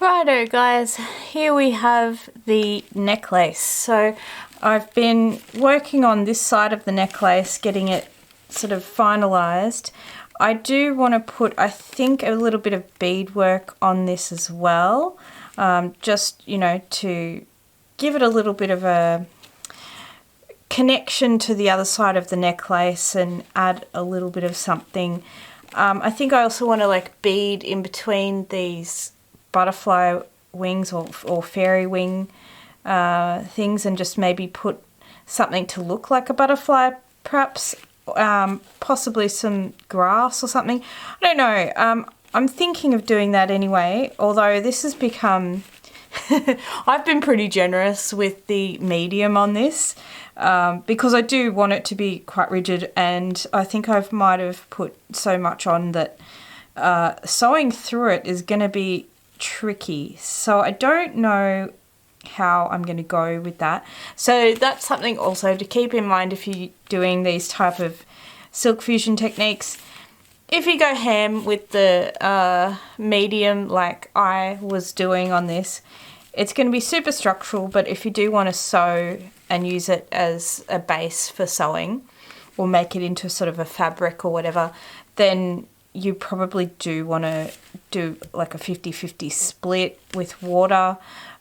Righto guys, here we have the necklace. So I've been working on this side of the necklace, getting it sort of finalized. I do want to put, I think, a little bit of beadwork on this as well, just, you know, to give it a little bit of a connection to the other side of the necklace and add a little bit of something. I think I also want to like bead in between these butterfly wings or fairy wing things, and just maybe put something to look like a butterfly, perhaps possibly some grass or something. I don't know. I'm thinking of doing that anyway, although this has become I've been pretty generous with the medium on this because I do want it to be quite rigid, and I think I might have put so much on that sewing through it is going to be tricky. So I don't know how I'm going to go with that. So that's something also to keep in mind if you're doing these type of silk fusion techniques. If you go ham with the medium like I was doing on this, it's going to be super structural, but if you do want to sew and use it as a base for sewing or make it into sort of a fabric or whatever, then you probably do want to do like a 50-50 split with water,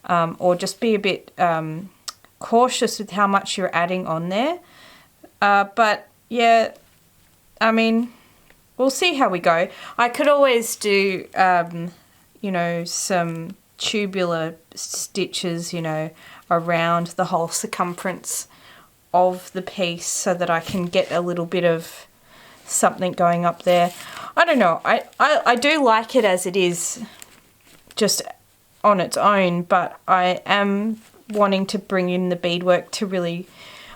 or just be a bit cautious with how much you're adding on there. But yeah, I mean, we'll see how we go. I could always do, you know, some tubular stitches, you know, around the whole circumference of the piece so that I can get a little bit of something going up there. I don't know. I do like it as it is, just on its own, but I am wanting to bring in the beadwork to really,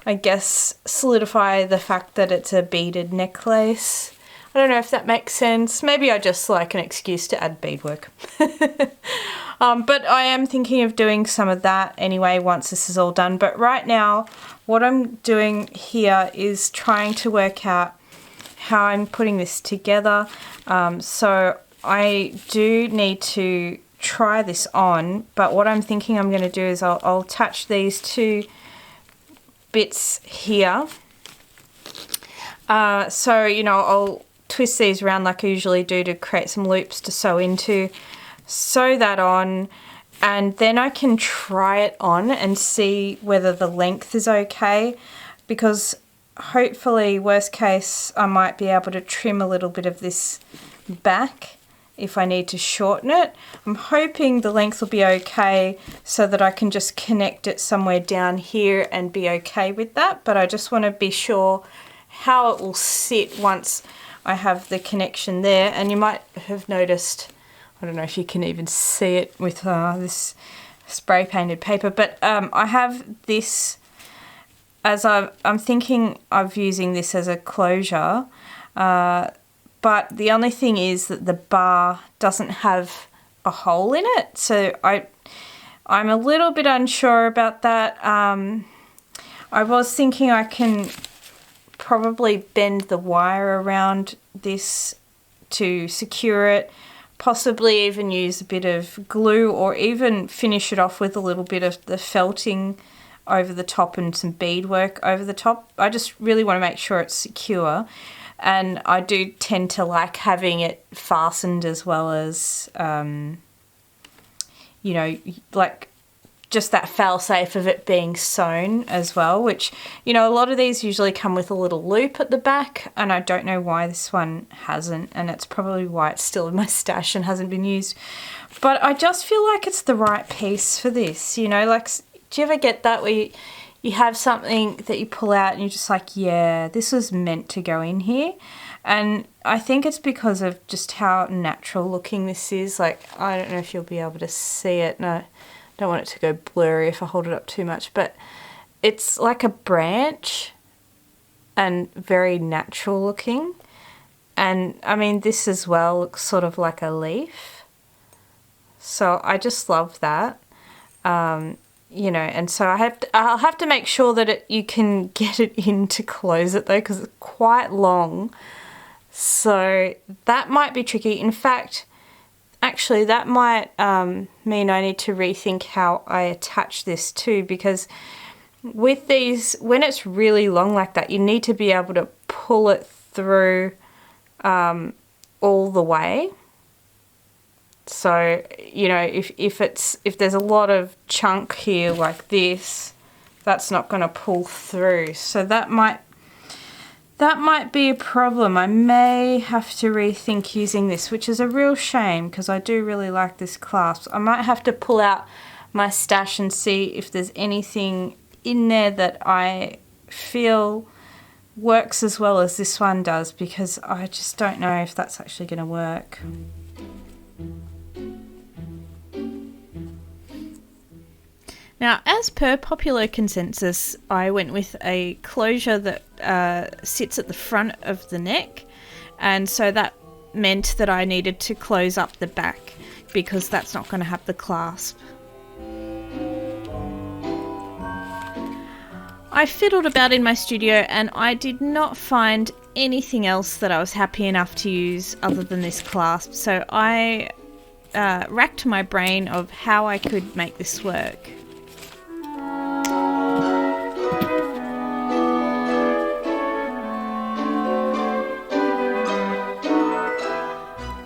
I guess, solidify the fact that it's a beaded necklace. I don't know if that makes sense. Maybe I just like an excuse to add beadwork. But I am thinking of doing some of that anyway once this is all done. But right now, what I'm doing here is trying to work out how I'm putting this together. So I do need to try this on, but what I'm thinking I'm going to do is I'll attach these two bits here. So, you know, I'll twist these around like I usually do to create some loops to sew into, sew that on, and then I can try it on and see whether the length is okay, because hopefully, worst case, I might be able to trim a little bit of this back if I need to shorten it. I'm hoping the length will be okay so that I can just connect it somewhere down here and be okay with that, but I just want to be sure how it will sit once I have the connection there. And you might have noticed, I don't know if you can even see it with this spray painted paper, but I have this as I'm thinking of using this as a closure, but the only thing is that the bar doesn't have a hole in it, so I'm a little bit unsure about that. I was thinking I can probably bend the wire around this to secure it, possibly even use a bit of glue, or even finish it off with a little bit of the felting over the top and some beadwork over the top. I just really want to make sure it's secure, and I do tend to like having it fastened as well as, you know, like just that fail-safe of it being sewn as well, which, you know, a lot of these usually come with a little loop at the back, and I don't know why this one hasn't, and it's probably why it's still in my stash and hasn't been used. But I just feel like it's the right piece for this, you know, like, do you ever get that where you have something that you pull out and you're just like, yeah, this was meant to go in here? And I think it's because of just how natural looking this is. Like, I don't know if you'll be able to see it. No, I don't want it to go blurry if I hold it up too much, but it's like a branch and very natural looking. And I mean, this as well looks sort of like a leaf. So I just love that. You know, and so I'll have to make sure that you can get it in to close it though, because it's quite long. So that might be tricky. In fact, Actually, that might mean I need to rethink how I attach this too, because with these, when it's really long like that, you need to be able to pull it through all the way. So, you know, if there's a lot of chunk here like this, that's not going to pull through. So that might be a problem. I may have to rethink using this, which is a real shame because I do really like this clasp. I might have to pull out my stash and see if there's anything in there that I feel works as well as this one does, because I just don't know if that's actually going to work. Now, as per popular consensus, I went with a closure that sits at the front of the neck, and so that meant that I needed to close up the back because that's not going to have the clasp. I fiddled about in my studio and I did not find anything else that I was happy enough to use other than this clasp, so I racked my brain of how I could make this work.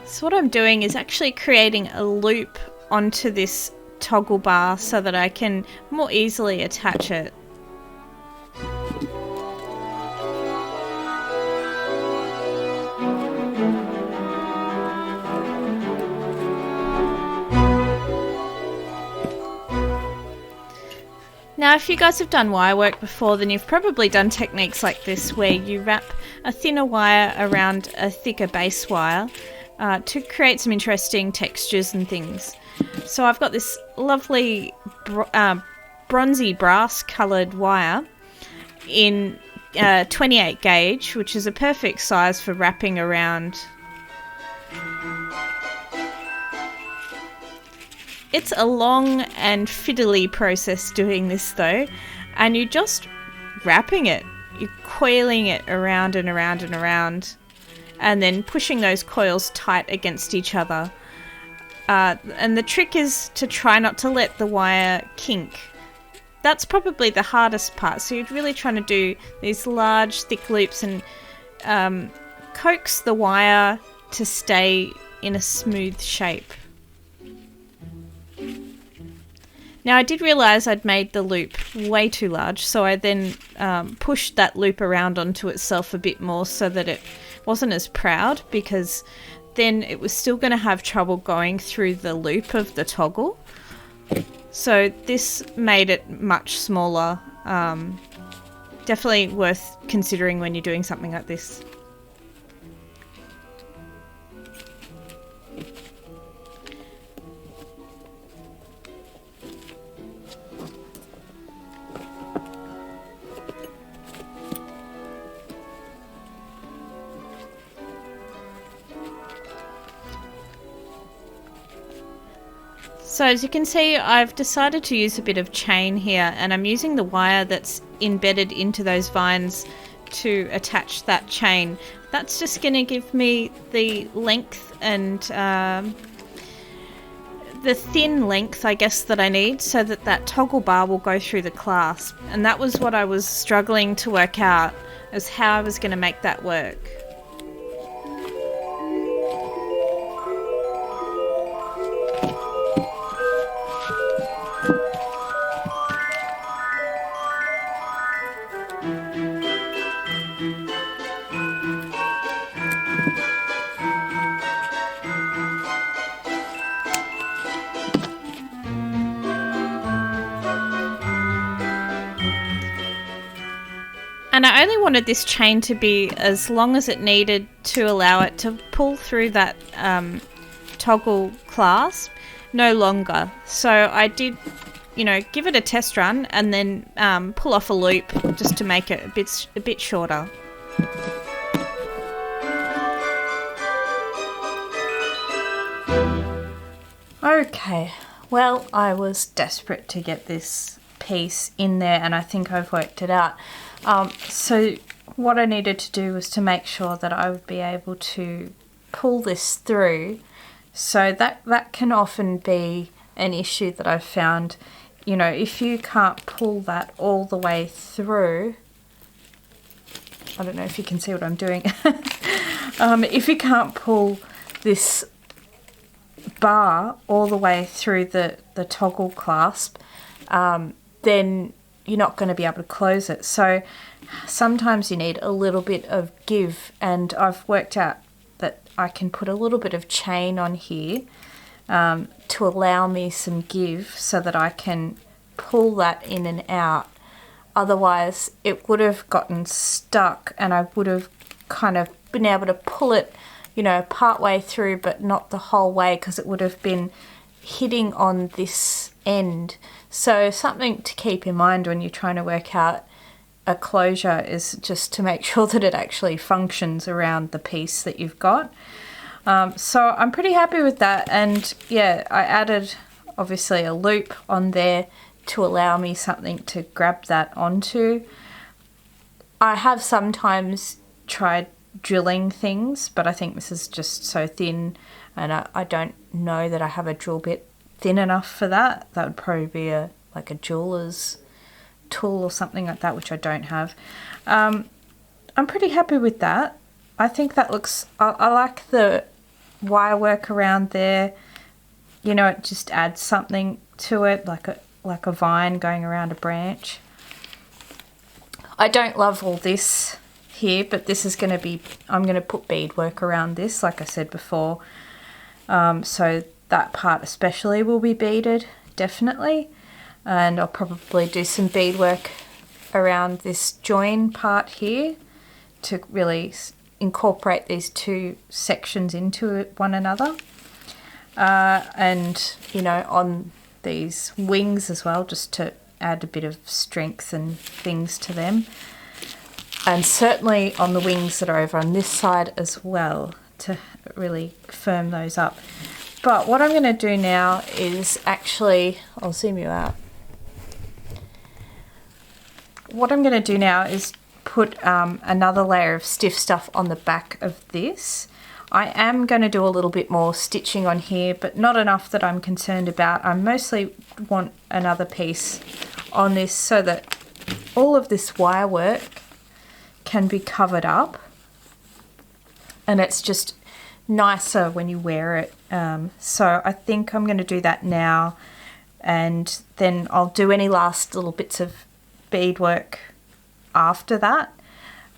So what I'm doing is actually creating a loop onto this toggle bar so that I can more easily attach it. Now, if you guys have done wire work before, then you've probably done techniques like this where you wrap a thinner wire around a thicker base wire to create some interesting textures and things. So I've got this lovely bronzy brass coloured wire in 28 gauge, which is a perfect size for wrapping around. It's a long and fiddly process doing this though, and you're just wrapping it. You're coiling it around and around and around, and then pushing those coils tight against each other. And the trick is to try not to let the wire kink. That's probably the hardest part. So you're really trying to do these large, thick loops and coax the wire to stay in a smooth shape. Now I did realise I'd made the loop way too large, so I then pushed that loop around onto itself a bit more so that it wasn't as proud, because then it was still going to have trouble going through the loop of the toggle. So this made it much smaller. Definitely worth considering when you're doing something like this. So as you can see, I've decided to use a bit of chain here, and I'm using the wire that's embedded into those vines to attach that chain. That's just going to give me the length and the thin length, I guess, that I need so that that toggle bar will go through the clasp. And that was what I was struggling to work out, as how I was going to make that work. And I only wanted this chain to be as long as it needed to allow it to pull through that toggle clasp, no longer. So I did, give it a test run and then pull off a loop just to make it a bit shorter. Okay, well, I was desperate to get this piece in there, and I think I've worked it out. So what I needed to do was to make sure that I would be able to pull this through So that can often be an issue that I've found. You know, if you can't pull that all the way through, I don't know if you can see what I'm doing. If you can't pull this bar all the way through the toggle clasp, then you're not going to be able to close it. So sometimes you need a little bit of give, and I've worked out that I can put a little bit of chain on here to allow me some give so that I can pull that in and out. Otherwise it would have gotten stuck and I would have kind of been able to pull it, you know, part way through but not the whole way, because it would have been hitting on this end. So something to keep in mind when you're trying to work out a closure is just to make sure that it actually functions around the piece that you've got. So I'm pretty happy with that, and yeah, I added obviously a loop on there to allow me something to grab that onto. I have sometimes tried drilling things, but I think this is just so thin, and I don't know that I have a drill bit thin enough for that. That would probably be like a jeweler's tool or something like that, which I don't have. I'm pretty happy with that. I think that looks, I like the wire work around there. You know, it just adds something to it, like a vine going around a branch. I don't love all this here, but this is going to be, I'm going to put beadwork around this, like I said before. So that part especially will be beaded, definitely. And I'll probably do some beadwork around this join part here to really incorporate these two sections into one another. And, you know, on these wings as well, just to add a bit of strength and things to them. And certainly on the wings that are over on this side as well, to really firm those up. But what I'm going to do now is actually, I'll zoom you out. What I'm going to do now is put another layer of stiff stuff on the back of this. I am going to do a little bit more stitching on here, but not enough that I'm concerned about. I mostly want another piece on this so that all of this wire work can be covered up, and it's just nicer when you wear it. So I think I'm going to do that now, and then I'll do any last little bits of beadwork after that,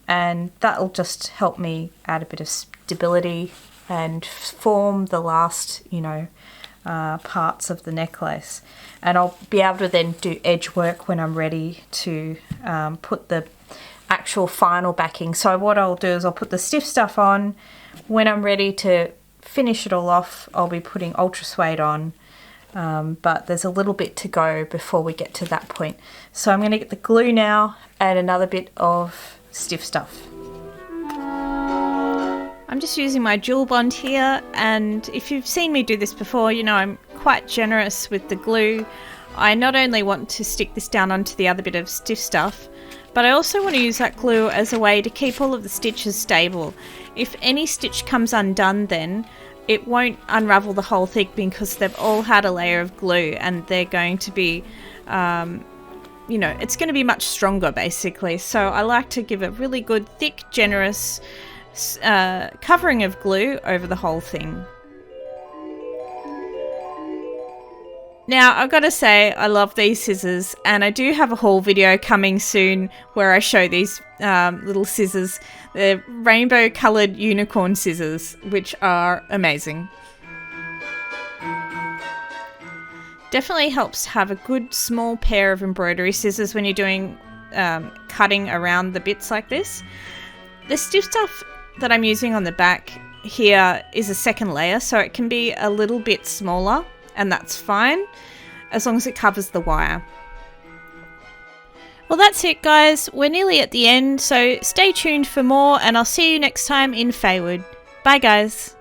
and that'll just help me add a bit of stability and form the last, you know, parts of the necklace. And I'll be able to then do edge work when I'm ready to put the actual final backing. So what I'll do is I'll put the stiff stuff on. When I'm ready to finish it all off, I'll be putting ultra suede on. But there's a little bit to go before we get to that point. So I'm going to get the glue now and another bit of stiff stuff. I'm just using my jewel bond here, and if you've seen me do this before, you know I'm quite generous with the glue. I not only want to stick this down onto the other bit of stiff stuff, but I also want to use that glue as a way to keep all of the stitches stable. If any stitch comes undone, then it won't unravel the whole thing because they've all had a layer of glue, and they're going to be, you know, it's going to be much stronger basically. So I like to give a really good, thick, generous covering of glue over the whole thing. Now, I've got to say, I love these scissors, and I do have a haul video coming soon where I show these little scissors. They're rainbow coloured unicorn scissors, which are amazing. Definitely helps to have a good small pair of embroidery scissors when you're doing cutting around the bits like this. The stiff stuff that I'm using on the back here is a second layer, so it can be a little bit smaller, and that's fine as long as it covers the wire. Well, that's it guys, we're nearly at the end, so stay tuned for more, and I'll see you next time in Faewood. Bye guys.